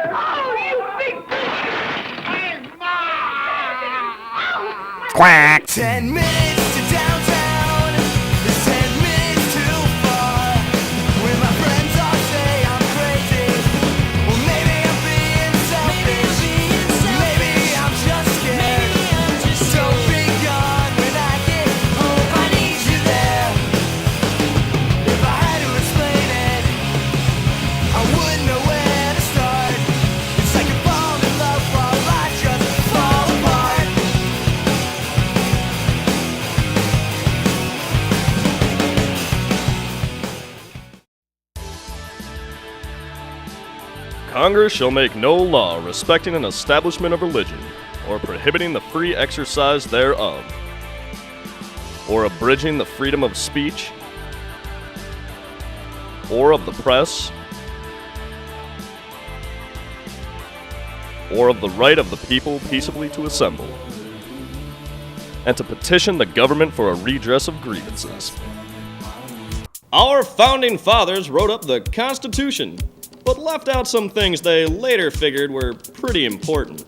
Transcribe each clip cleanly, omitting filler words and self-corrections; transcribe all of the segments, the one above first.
Oh, you big Quack! 10 minutes to downtown is 10 minutes too far. When my friends all say I'm crazy, well maybe I'm being selfish. Maybe I'm just scared. Don't be gone when I get home. I need you there. If I had to explain it, I wouldn't know where to start. It's like you fall in love while I just fall apart. Congress shall make no law respecting an establishment of religion, or prohibiting the free exercise thereof, or abridging the freedom of speech, or of the press, or of the right of the people peaceably to assemble, and to petition the government for a redress of grievances. Our founding fathers wrote up the Constitution, but left out some things they later figured were pretty important.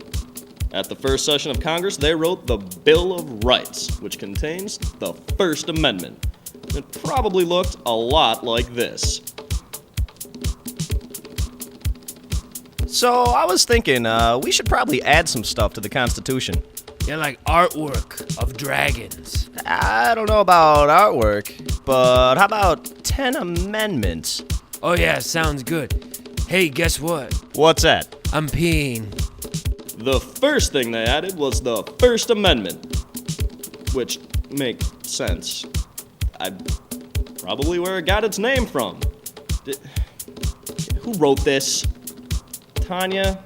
At the first session of Congress, they wrote the Bill of Rights, which contains the First Amendment. It probably looked a lot like this. So I was thinking, we should probably add some stuff to the Constitution. Yeah, like artwork of dragons. I don't know about artwork, but how about 10 amendments? Oh yeah, sounds good. Hey, guess what? What's that? I'm peeing. The first thing they added was the First Amendment, which makes sense. Probably where it got its name from. Who wrote this? Tanya?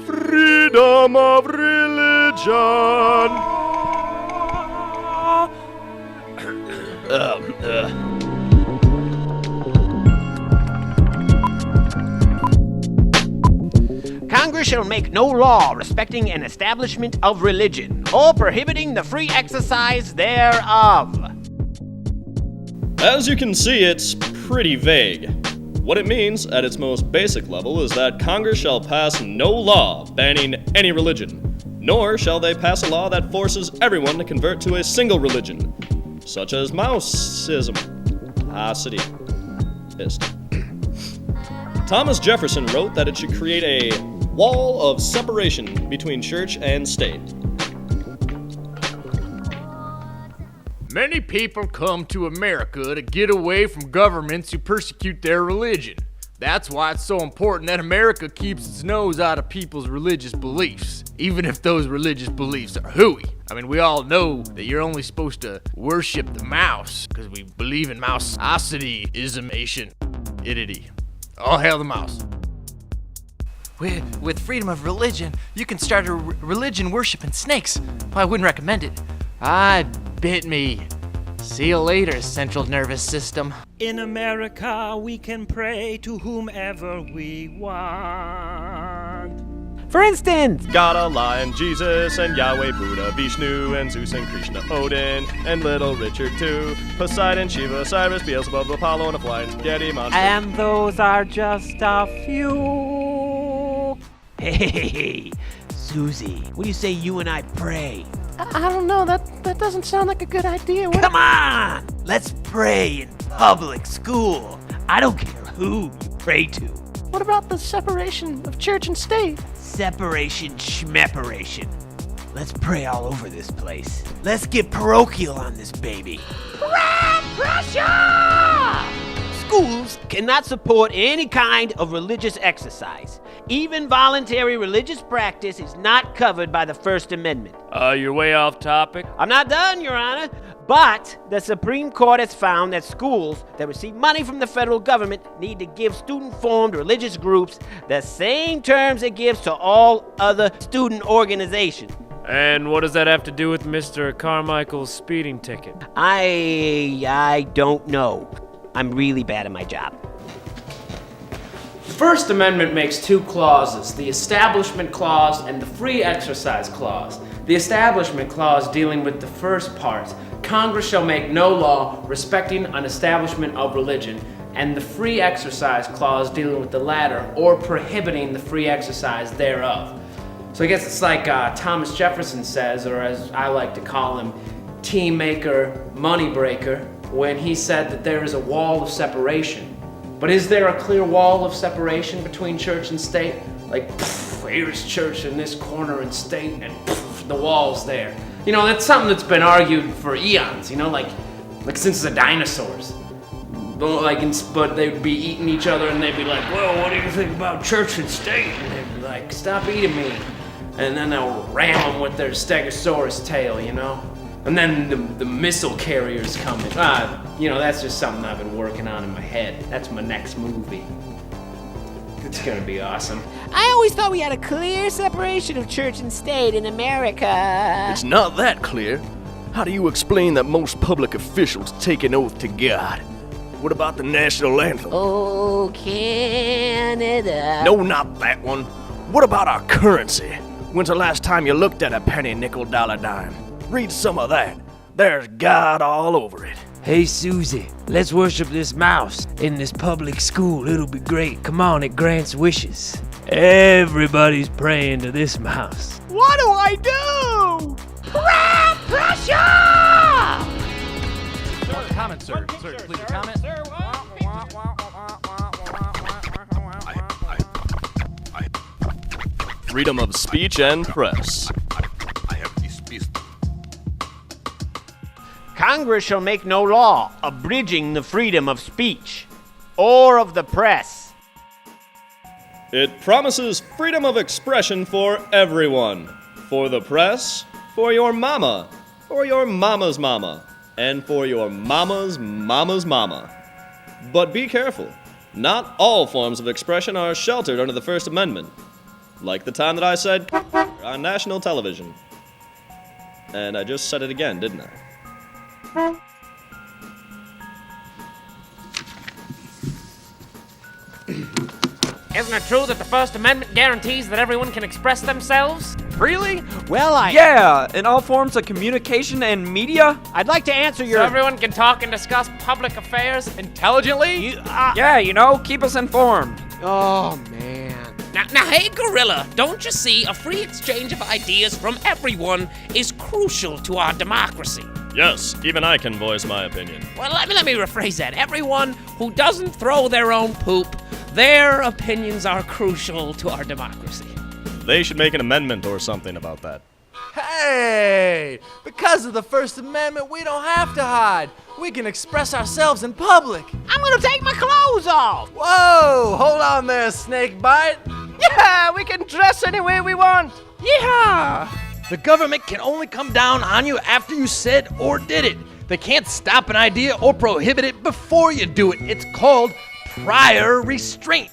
Freedom of religion. Congress shall make no law respecting an establishment of religion, or prohibiting the free exercise thereof. As you can see, it's pretty vague. What it means, at its most basic level, is that Congress shall pass no law banning any religion, nor shall they pass a law that forces everyone to convert to a single religion, such as Maoism. Thomas Jefferson wrote that it should create a wall of separation between church and state. Many people come to America to get away from governments who persecute their religion. That's why it's so important that America keeps its nose out of people's religious beliefs, even if those religious beliefs are hooey. I mean, we all know that you're only supposed to worship the mouse, because we believe in mouse-ism-ismation. Idity. All hail the mouse. With freedom of religion, you can start a religion worshiping snakes. Well, I wouldn't recommend it. Bit me. See you later, central nervous system. In America, we can pray to whomever we want. For instance, God, Allah, and Jesus, and Yahweh, Buddha, Vishnu, and Zeus, and Krishna, Odin, and Little Richard too, Poseidon, Shiva, Cyrus, Beelzebub, Apollo, and a flying spaghetti monster. And those are just a few. hey, Susie, what do you say you and I pray? I don't know, that doesn't sound like a good idea. Come on! Let's pray in public school. I don't care who you pray to. What about the separation of church and state? Separation schmeparation. Let's pray all over this place. Let's get parochial on this baby. Pressure! Schools cannot support any kind of religious exercise. Even voluntary religious practice is not covered by the First Amendment. You're way off topic. I'm not done, Your Honor. But the Supreme Court has found that schools that receive money from the federal government need to give student-formed religious groups the same terms it gives to all other student organizations. And what does that have to do with Mr. Carmichael's speeding ticket? I don't know. I'm really bad at my job. The First Amendment makes two clauses, the Establishment Clause and the Free Exercise Clause. The Establishment Clause dealing with the first part, Congress shall make no law respecting an establishment of religion, and the free exercise clause dealing with the latter or prohibiting the free exercise thereof. So I guess it's like Thomas Jefferson says, or as I like to call him, team maker, money breaker, when he said that there is a wall of separation. But is there a clear wall of separation between church and state? Like, here's church in this corner and state, and the wall's there. You know, that's something that's been argued for eons, you know, like since the dinosaurs. But they'd be eating each other and they'd be like, well, what do you think about church and state? And they'd be like, stop eating me. And then they'll ram them with their stegosaurus tail, you know? And then the missile carriers come in. You know, that's just something I've been working on in my head. That's my next movie. It's gonna be awesome. I always thought we had a clear separation of church and state in America. It's not that clear. How do you explain that most public officials take an oath to God? What about the national anthem? Oh, Canada. No, not that one. What about our currency? When's the last time you looked at a penny, nickel, dollar, dime? Read some of that. There's God all over it. Hey, Susie, let's worship this mouse in this public school. It'll be great. Come on, it grants wishes. Everybody's praying to this mouse. What do I do? Pressure! Comment, sir. Sir, please comment. Freedom of speech and press. Congress shall make no law abridging the freedom of speech or of the press. It promises freedom of expression for everyone. For the press, for your mama, for your mama's mama, and for your mama's mama's mama. But be careful. Not all forms of expression are sheltered under the First Amendment. Like the time that I said on national television. And I just said it again, didn't I? Isn't it true that the First Amendment guarantees that everyone can express themselves? Really? Well, Yeah, in all forms of communication and media? I'd like to answer your... So everyone can talk and discuss public affairs intelligently? Yeah, keep us informed. Oh, man. Now, hey, Gorilla, don't you see a free exchange of ideas from everyone is crucial to our democracy? Yes, even I can voice my opinion. Well, let me rephrase that. Everyone who doesn't throw their own poop, their opinions are crucial to our democracy. They should make an amendment or something about that. Hey! Because of the First Amendment, we don't have to hide. We can express ourselves in public. I'm gonna take my clothes off. Whoa! Hold on there, Snakebite. Yeah, we can dress any way we want. Yeah. The government can only come down on you after you said or did it. They can't stop an idea or prohibit it before you do it. It's called prior restraint.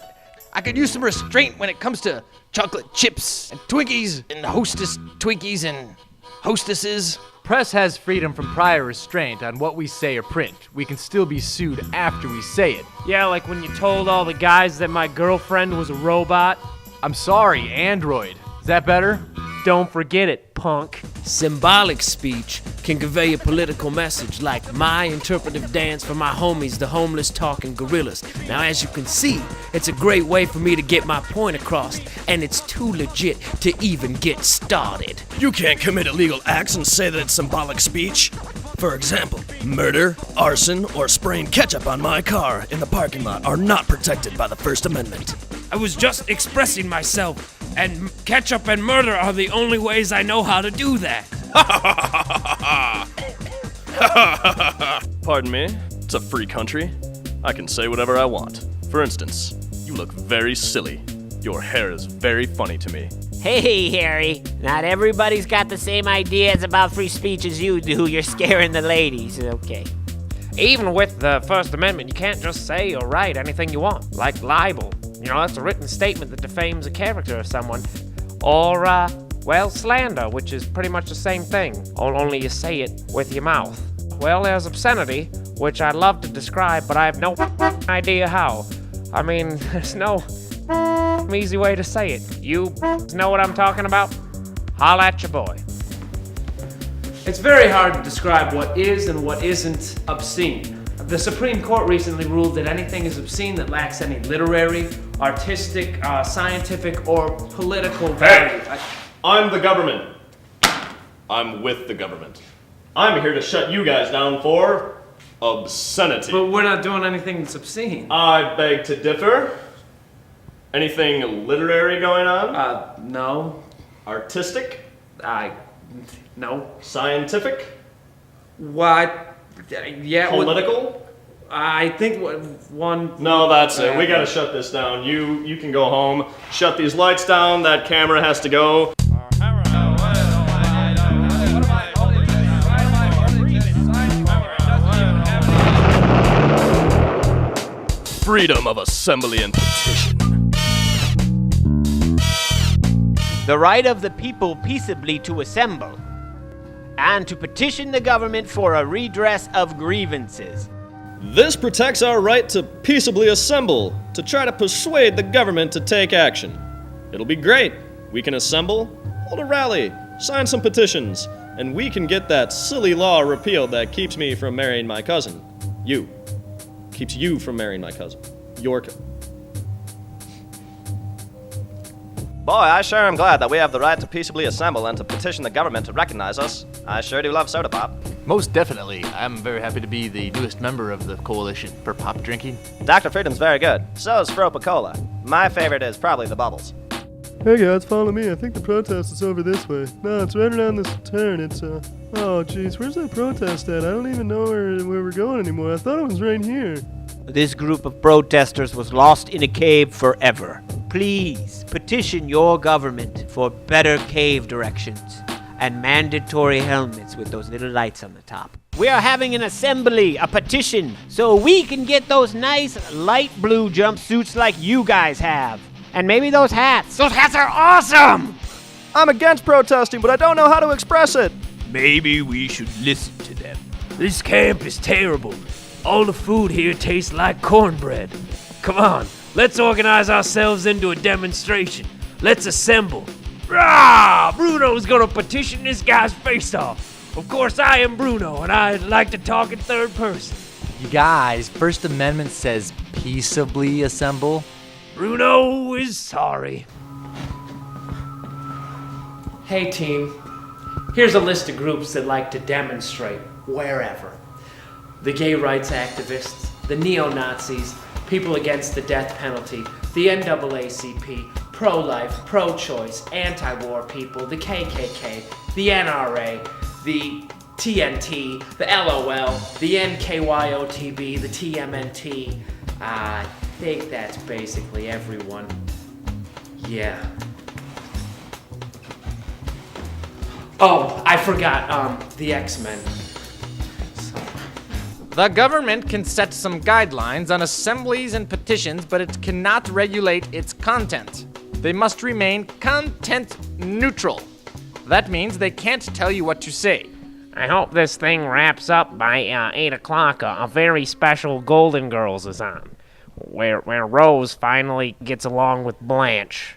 I could use some restraint when it comes to chocolate chips and Twinkies and hostess Twinkies and hostesses. Press has freedom from prior restraint on what we say or print. We can still be sued after we say it. Yeah, like when you told all the guys that my girlfriend was a robot. I'm sorry, Android. Is that better? Don't forget it, punk. Symbolic speech can convey a political message, like my interpretive dance for my homies, the homeless talking gorillas. Now, as you can see, it's a great way for me to get my point across, and it's too legit to even get started. You can't commit illegal acts and say that it's symbolic speech. For example, murder, arson, or spraying ketchup on my car in the parking lot are not protected by the First Amendment. I was just expressing myself, and ketchup and murder are the only ways I know how to do that. Pardon me, it's a free country. I can say whatever I want. For instance, you look very silly. Your hair is very funny to me. Hey, Harry. Not everybody's got the same ideas about free speech as you do. You're scaring the ladies. Okay. Even with the First Amendment, you can't just say or write anything you want, like libel. You know, that's a written statement that defames a character of someone. Or, slander, which is pretty much the same thing, only you say it with your mouth. Well, there's obscenity, which I'd love to describe, but I have no idea how. I mean, there's no easy way to say it. You know what I'm talking about? Holla at your boy. It's very hard to describe what is and what isn't obscene. The Supreme Court recently ruled that anything is obscene that lacks any literary, artistic, scientific, or political value. Hey! I'm the government. I'm with the government. I'm here to shut you guys down for obscenity. But we're not doing anything that's obscene. I beg to differ. Anything literary going on? No. Artistic? No. Scientific? What? Yeah. Political? I think one. No, that's it. We gotta shut this down. You can go home. Shut these lights down. That camera has to go. Freedom of assembly and petition. The right of the people peaceably to assemble and to petition the government for a redress of grievances. This protects our right to peaceably assemble, to try to persuade the government to take action. It'll be great. We can assemble, hold a rally, sign some petitions, and we can get that silly law repealed that keeps me from marrying my cousin. You. Keeps you from marrying my cousin. Your Boy, I sure am glad that we have the right to peaceably assemble and to petition the government to recognize us. I sure do love soda pop. Most definitely. I'm very happy to be the newest member of the coalition for pop drinking. Dr. Freedom's very good. So is Fropa-Cola. My favorite is probably the bubbles. Hey guys, follow me. I think the protest is over this way. No, it's right around this turn. It's, oh jeez, where's that protest at? I don't even know where we're going anymore. I thought it was right here. This group of protesters was lost in a cave forever. Please petition your government for better cave directions and mandatory helmets with those little lights on the top. We are having an assembly, a petition, so we can get those nice light blue jumpsuits like you guys have. And maybe those hats. Those hats are awesome! I'm against protesting, but I don't know how to express it. Maybe we should listen to them. This camp is terrible. All the food here tastes like cornbread. Come on, let's organize ourselves into a demonstration. Let's assemble. Rah! Bruno's gonna petition this guy's face off. Of course, I am Bruno, and I'd like to talk in third person. You guys, First Amendment says peaceably assemble. Bruno is sorry. Hey team, here's a list of groups that like to demonstrate wherever. The gay rights activists, the neo-Nazis, people against the death penalty, the NAACP, pro-life, pro-choice, anti-war people, the KKK, the NRA, the TNT, the LOL, the NKYOTB, the TMNT. I think that's basically everyone. Yeah. Oh, I forgot, the X-Men. The government can set some guidelines on assemblies and petitions, but it cannot regulate its content. They must remain content neutral. That means they can't tell you what to say. I hope this thing wraps up by 8 o'clock. A very special Golden Girls is on, where Rose finally gets along with Blanche.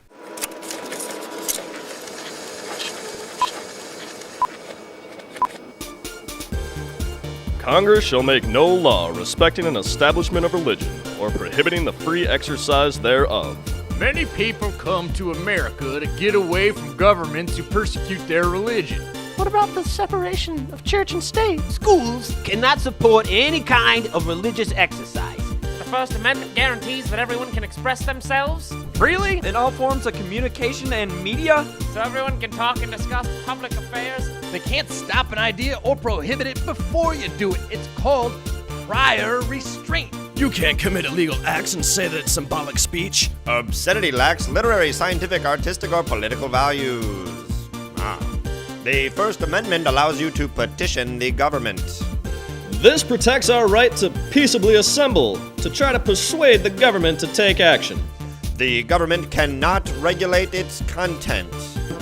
Congress shall make no law respecting an establishment of religion or prohibiting the free exercise thereof. Many people come to America to get away from governments who persecute their religion. What about the separation of church and state? Schools cannot support any kind of religious exercise. The First Amendment guarantees that everyone can express themselves freely in all forms of communication and media, so everyone can talk and discuss public affairs. They can't stop an idea or prohibit it before you do it. It's called prior restraint. You can't commit illegal acts and say that it's symbolic speech. Obscenity lacks literary, scientific, artistic, or political values. The First Amendment allows you to petition the government. This protects our right to peaceably assemble, to try to persuade the government to take action. The government cannot regulate its content.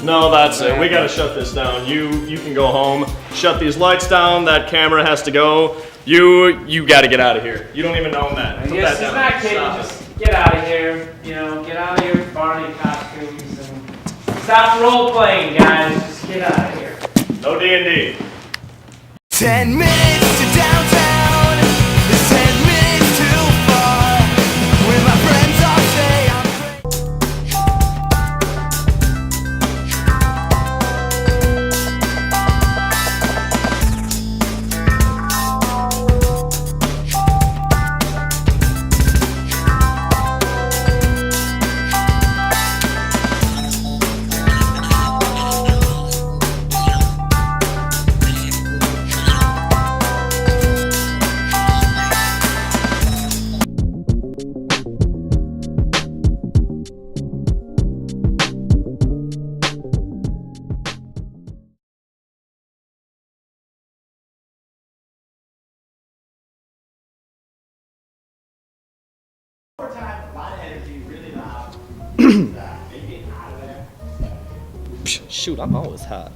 No, that's it. We gotta shut this down. You can go home. Shut these lights down. That camera has to go. You gotta get out of here. You don't even know that. Put Yes, that he's down. not kidding. Stop Just get out of here. You know, get out of your Barney costumes and stop role playing, guys. Just get out of here. No D&D. 10 minutes to downtown. It's 10 Shoot, I'm always hot.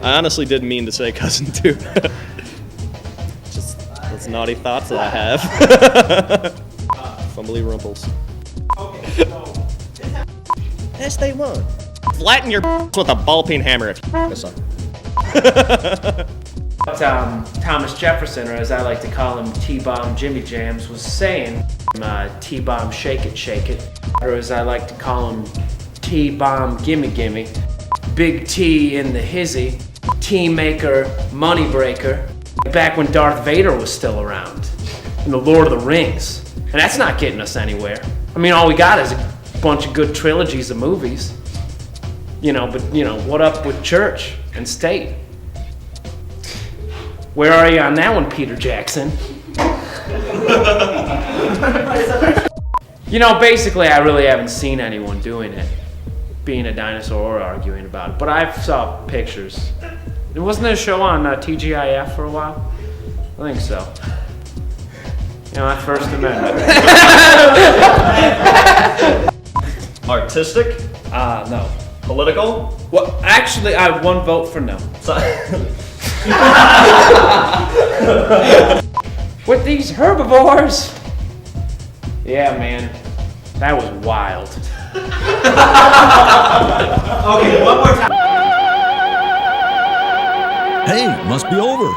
I honestly didn't mean to say cousin too. Just those naughty thoughts that I have. Fumbly rumples. Yes, they won. Flatten your with a ball peen hammer if you this up. Thomas Jefferson, or as I like to call him, T-Bomb Jimmy Jams, was saying, T-Bomb shake it, or as I like to call him, T-Bomb gimme gimme, Big T in the hizzy, T-Maker, Money Breaker, back when Darth Vader was still around, in the Lord of the Rings. And that's not getting us anywhere. I mean, all we got is a bunch of good trilogies of movies. But what up with church and state? Where are you on that one, Peter Jackson? Basically, I really haven't seen anyone doing it, being a dinosaur or arguing about it, but I saw pictures. Wasn't there a show on TGIF for a while? I think so. That First Amendment. Artistic? No. Political? Well, actually, I have one vote for no. With these herbivores. Yeah, man. That was wild. Okay, one more time. Hey, must be over.